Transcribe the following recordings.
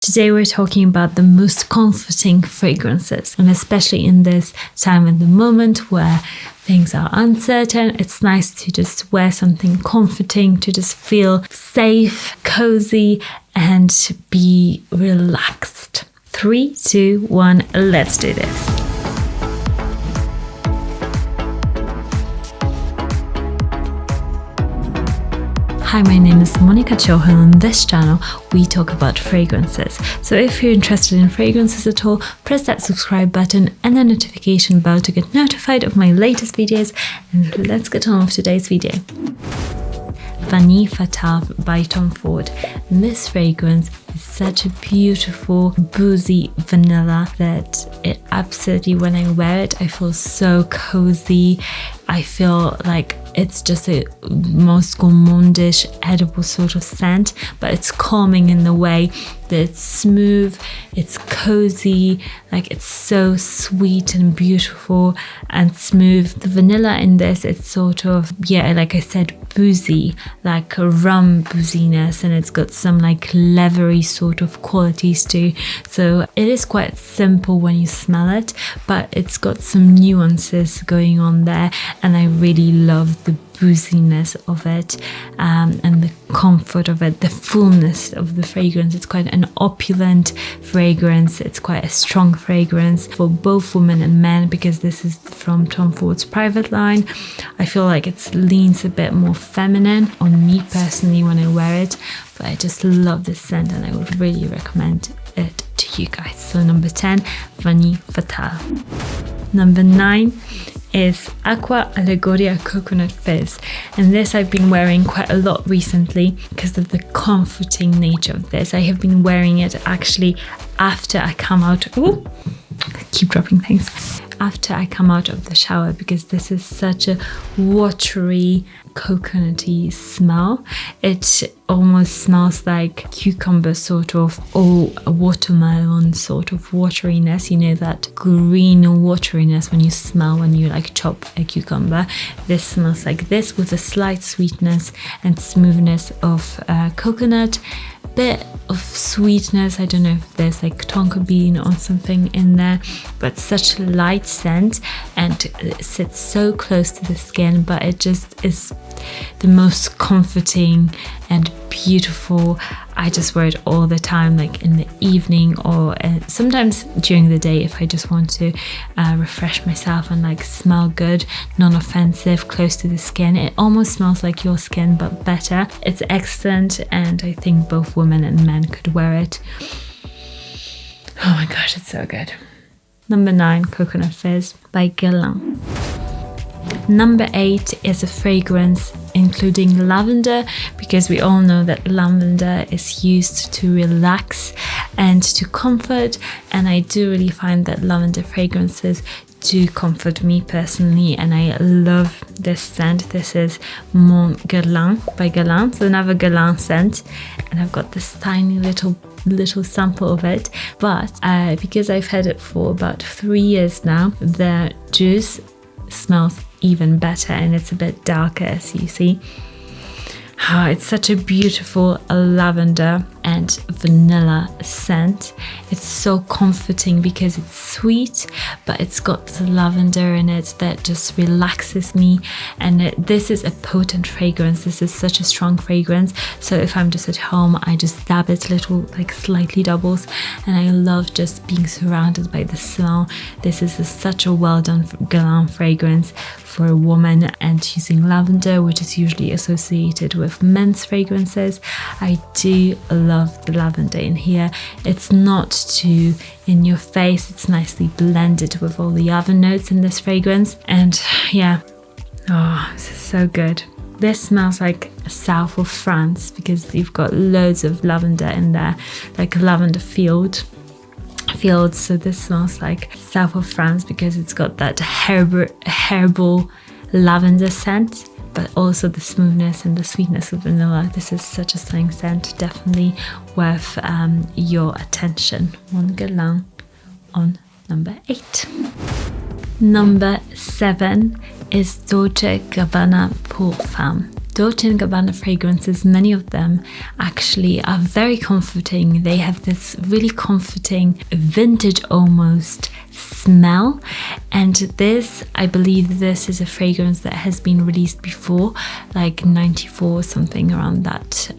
Today we're talking about the most comforting fragrances, and especially in this time at the moment where things are uncertain, it's nice to just wear something comforting, to just feel safe, cozy, and be relaxed. 3, 2, 1, let's do this. Hi, my name is Monica Cho, and on this channel we talk about fragrances. So if you're interested in fragrances at all, press that subscribe button and the notification bell to get notified of my latest videos, and let's get on with today's video. Vanille Fatale by Tom Ford. And this fragrance is such a beautiful, boozy vanilla that it absolutely, when I wear it, I feel so cozy. I feel like it's just a most gourmandish, edible sort of scent, but it's calming in the way that it's smooth, it's cozy, like it's so sweet and beautiful and smooth. The vanilla in this, it's sort of, yeah, like I said, boozy, like a rum booziness, and it's got some like leathery sort of qualities too. So it is quite simple when you smell it, but it's got some nuances going on there, and I really love the booziness of it and the comfort of it, the fullness of the fragrance. It's quite an opulent fragrance. It's quite a strong fragrance for both women and men, because this is from Tom Ford's private line. I feel like it leans a bit more feminine on me personally when I wear it, but I just love this scent and I would really recommend it to you guys. So number 10, Vanille Fatale. Number 9 is Aqua Allegoria Coconut Fez, and this I've been wearing quite a lot recently because of the comforting nature of this. I have been wearing it actually after I come out. Ooh, I keep dropping things. After I come out of the shower, because this is such a watery, coconutty smell. It almost smells like cucumber sort of, or a watermelon sort of wateryness. You know, that green wateryness when you like chop a cucumber. This smells like this, with a slight sweetness and smoothness of coconut. Bit of sweetness, I don't know if there's like tonka bean or something in there, but such a light scent, and it sits so close to the skin, but it just is the most comforting and beautiful. I just wear it all the time, like in the evening or sometimes during the day if I just want to refresh myself and like smell good, non-offensive, close to the skin. It almost smells like your skin but better. It's excellent, and I think both women and men could wear it. Oh my gosh, it's so good. Number 9, Coconut Fez by Guerlain. Number 8 is a fragrance including lavender, because we all know that lavender is used to relax and to comfort, and I do really find that lavender fragrances do comfort me personally, and I love this scent. This is Mon Guerlain by Guerlain. It's another Guerlain scent, and I've got this tiny little sample of it, but because I've had it for about 3 years now, the juice smells even better, and it's a bit darker, as you see. It's such a beautiful lavender and vanilla scent. It's so comforting because it's sweet, but it's got the lavender in it that just relaxes me. And this is a potent fragrance. This is such a strong fragrance. So if I'm just at home, I just dab it little, like slightly doubles, and I love just being surrounded by the smell. This is such a well done Guerlain fragrance for a woman, and using lavender, which is usually associated with men's fragrances. I do love the lavender in here. It's not too in your face. It's nicely blended with all the other notes in this fragrance, and yeah, this is so good. This smells like south of France, because you've got loads of lavender in there, like a lavender fields. So this smells like south of France because it's got that herbal lavender scent, but also the smoothness and the sweetness of vanilla. This is such a stunning scent, definitely worth your attention. Mon Guerlain on number 8. Number 7 is Dolce Gabbana pour Femme. Dolce & Gabbana fragrances, many of them actually are very comforting. They have this really comforting, vintage almost smell. And this, I believe this is a fragrance that has been released before, like 94, something around that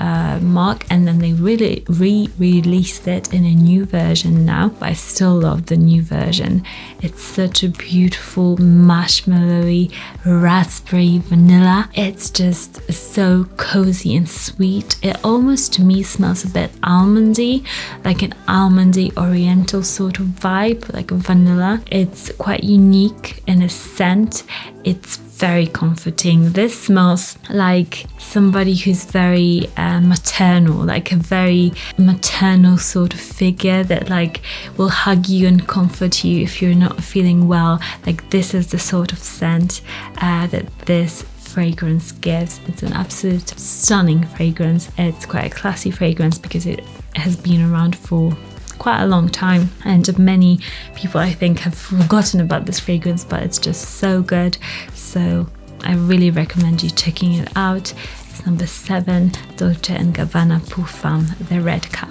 mark. And then they really re-released it in a new version now. But I still love the new version. It's such a beautiful marshmallowy, raspberry, vanilla. It's just so cozy and sweet. It almost to me smells a bit almondy, like an almondy oriental sort of vibe, like a vanilla. It's quite unique in a scent. It's very comforting. This smells like somebody who's very maternal, like a very maternal sort of figure that like will hug you and comfort you if you're not feeling well. Like this is the sort of scent that this fragrance gives. It's an absolute stunning fragrance. It's quite a classy fragrance because it has been around for quite a long time, and many people I think have forgotten about this fragrance, but it's just so good. So I really recommend you checking it out. It's number 7, Dolce & Gabbana Pour Femme, the red cup.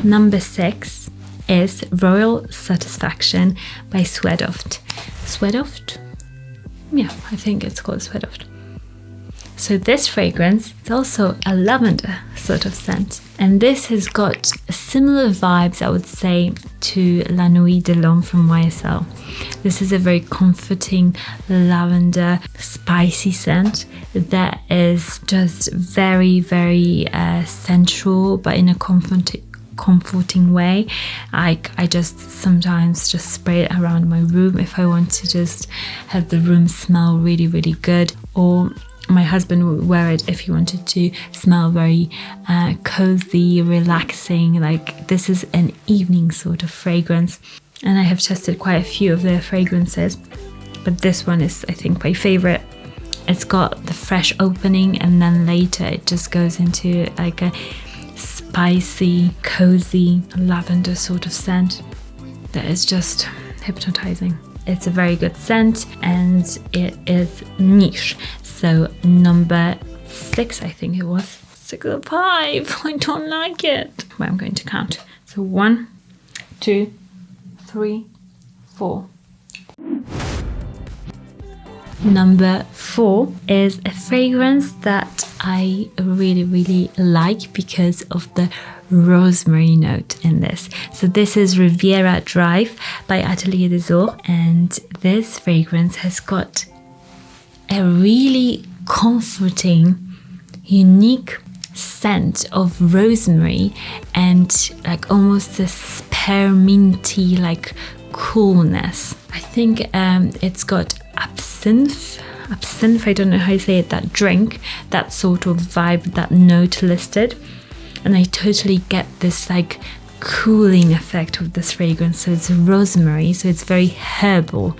Number 6 is Royal Satisfaction by Swedoft. Swedoft? Yeah, I think it's called Swedoft. So this fragrance is also a lavender sort of scent. And this has got similar vibes, I would say, to La Nuit de l'Homme from YSL. This is a very comforting lavender, spicy scent that is just very, very sensual, but in a comforting way. I just sometimes just spray it around my room if I want to just have the room smell really, really good. Or my husband would wear it if he wanted to smell very cozy, relaxing. Like this is an evening sort of fragrance. And I have tested quite a few of their fragrances, but this one is, I think, my favorite. It's got the fresh opening, and then later it just goes into like a spicy, cozy lavender sort of scent that is just hypnotizing. It's a very good scent and it is niche. So number 6, I think it was 6 or 5. I don't like it. But I'm going to count. So 1, 2, 3, 4. Number 4 is a fragrance that I really, really like because of the rosemary note in this. So this is Riviera Drive by Atelier Des Ors, and this fragrance has got a really comforting, unique scent of rosemary and like almost a spearminty like coolness. I think it's got absinthe, I don't know how you say it, that drink, that sort of vibe, that note listed. And I totally get this like cooling effect of this fragrance. So it's rosemary, so it's very herbal.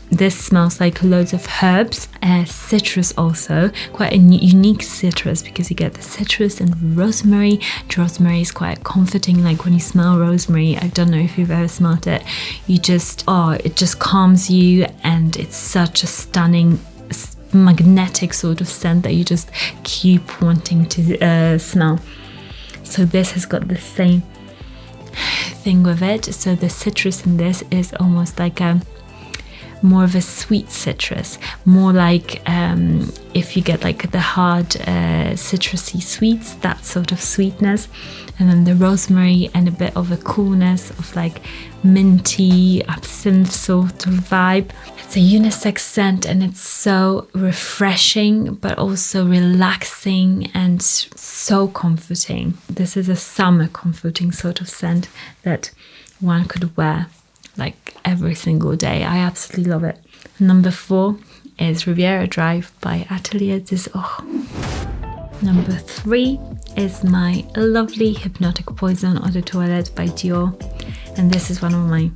This smells like loads of herbs, citrus also, quite a unique citrus because you get the citrus and rosemary. Rosemary is quite comforting, like when you smell rosemary, I don't know if you've ever smelled it, you just, it just calms you, and it's such a stunning, magnetic sort of scent that you just keep wanting to smell. So this has got the same thing with it. So the citrus in this is almost like a more of a sweet citrus, more like if you get like the hard citrusy sweets, that sort of sweetness, and then the rosemary and a bit of a coolness of like minty absinthe sort of vibe. It's a unisex scent and it's so refreshing but also relaxing and so comforting. This is a summer comforting sort of scent that one could wear like every single day. I absolutely love it. Number 4 is Riviera Drive by Atelier Des Ors. Number 3 is my lovely Hypnotic Poison Eau de Toilette by Dior, and this is one of my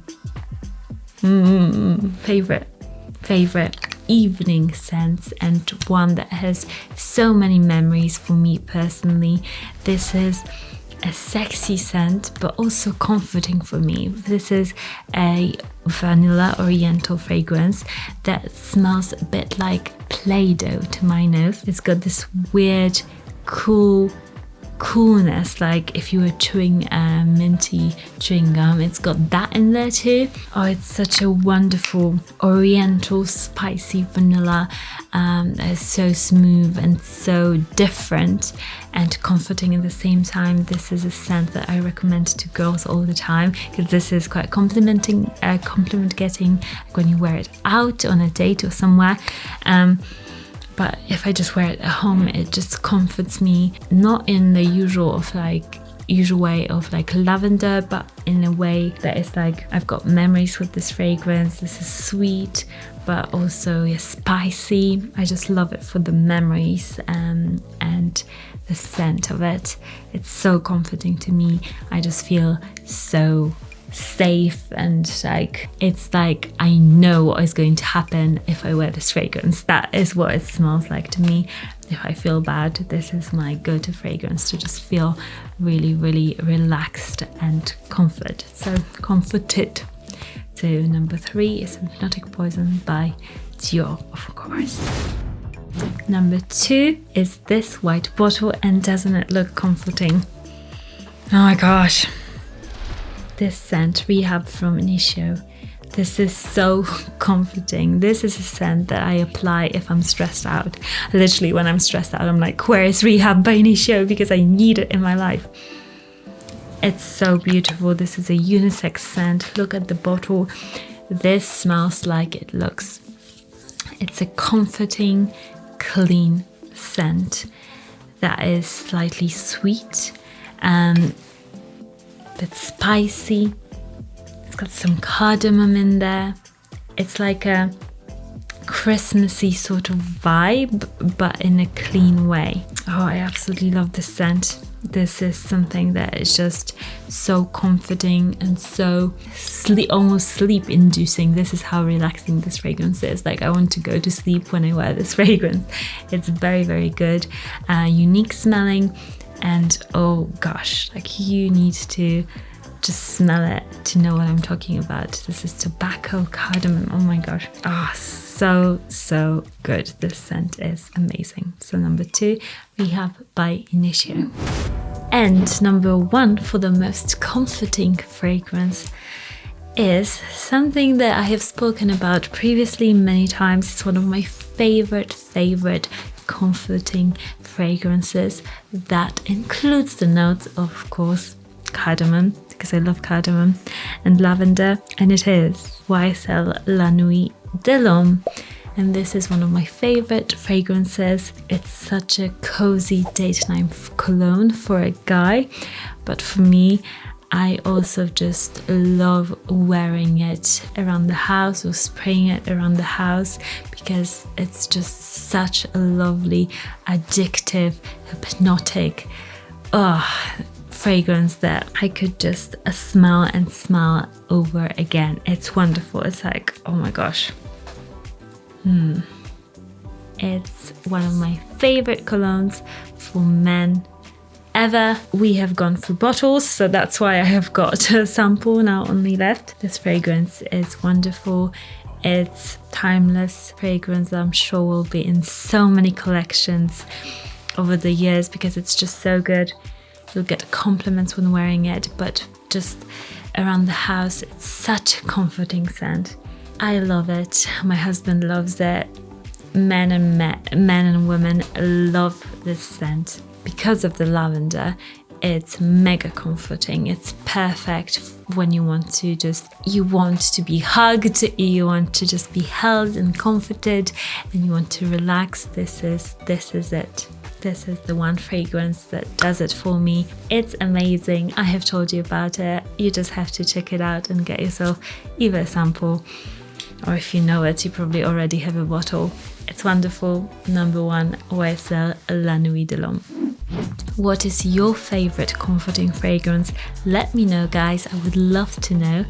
favorite evening scents, and one that has so many memories for me personally. This is a sexy scent, but also comforting for me. This is a vanilla oriental fragrance that smells a bit like Play-Doh to my nose. It's got this weird, coolness, like if you were chewing minty chewing gum. It's got that in there too. Oh, it's such a wonderful oriental spicy vanilla. It's so smooth and so different and comforting at the same time. This is a scent that I recommend to girls all the time, because this is quite compliment getting, like when you wear it out on a date or somewhere. But if I just wear it at home, it just comforts me, not in the usual way of like lavender, but in a way that is like, I've got memories with this fragrance. This is sweet, but also spicy. I just love it for the memories and the scent of it. It's so comforting to me. I just feel so safe, and like it's like I know what is going to happen if I wear this fragrance. That is what it smells like to me. If I feel bad, this is my go-to fragrance to just feel really, really relaxed and comforted. So number 3 is Hypnotic Poison by Dior, of course. Number 2 is this white bottle, and doesn't it look comforting? Oh my gosh. This scent, Rehab from Initio. This is so comforting. This is a scent that I apply if I'm stressed out. Literally, when I'm stressed out, I'm like, where is Rehab by Initio? Because I need it in my life. It's so beautiful. This is a unisex scent. Look at the bottle. This smells like it looks. It's a comforting, clean scent that is slightly sweet, but spicy. It's got some cardamom in there. It's like a Christmassy sort of vibe, but in a clean way. Oh, I absolutely love this scent. This is something that is just so comforting and so almost sleep inducing. This is how relaxing this fragrance is. Like, I want to go to sleep when I wear this fragrance. It's very, very good, unique smelling, and oh gosh, like you need to just smell it to know what I'm talking about. This is tobacco, cardamom. Oh my gosh. Ah, so good. This scent is amazing. So number 2, Rehab by Initio. And number 1 for the most comforting fragrance is something that I have spoken about previously many times. It's one of my favorite comforting fragrances that includes the notes of course, cardamom, because I love cardamom, and lavender, and it is YSL La Nuit de l'Homme. And this is one of my favorite fragrances. It's such a cozy daytime cologne for a guy, but for me, I also just love wearing it around the house or spraying it around the house, because it's just such a lovely, addictive, hypnotic fragrance that I could just smell and smell over again. It's wonderful. It's like, oh my gosh. It's one of my favorite colognes for men ever. We have gone through bottles, so that's why I have got a sample now only left. This fragrance is wonderful. It's timeless fragrance that I'm sure will be in so many collections over the years, because it's just so good. You'll get compliments when wearing it, but just around the house, it's such a comforting scent. I love it. My husband loves it. Men and women love this scent because of the lavender. It's mega comforting. It's perfect when you want to be hugged, you want to just be held and comforted, and you want to relax. This is it. This is the one fragrance that does it for me. It's amazing. I have told you about it. You just have to check it out and get yourself either a sample, or if you know it, you probably already have a bottle. It's wonderful. Number 1, YSL La Nuit de l'Homme. What is your favorite comforting fragrance? Let me know, guys. I would love to know.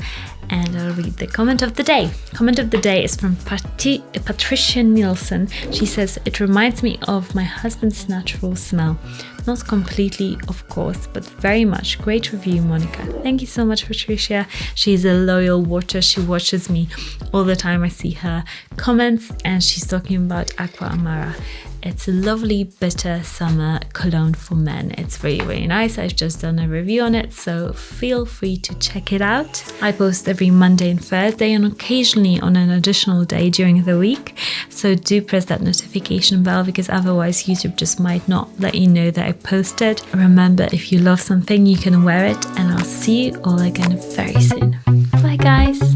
And I'll read the comment of the day. Comment of the day is from Patricia Nielsen. She says, it reminds me of my husband's natural smell. Not completely, of course, but very much. Great review, Monica. Thank you so much, Patricia. She's a loyal watcher. She watches me all the time. I see her comments and she's talking about Aqua Amara. It's a lovely bitter summer cologne for men. It's really, really nice. I've just done a review on it, so feel free to check it out. I post every Monday and Thursday and occasionally on an additional day during the week. So do press that notification bell because otherwise YouTube just might not let you know that I posted. Remember, if you love something, you can wear it, and I'll see you all again very soon. Bye guys.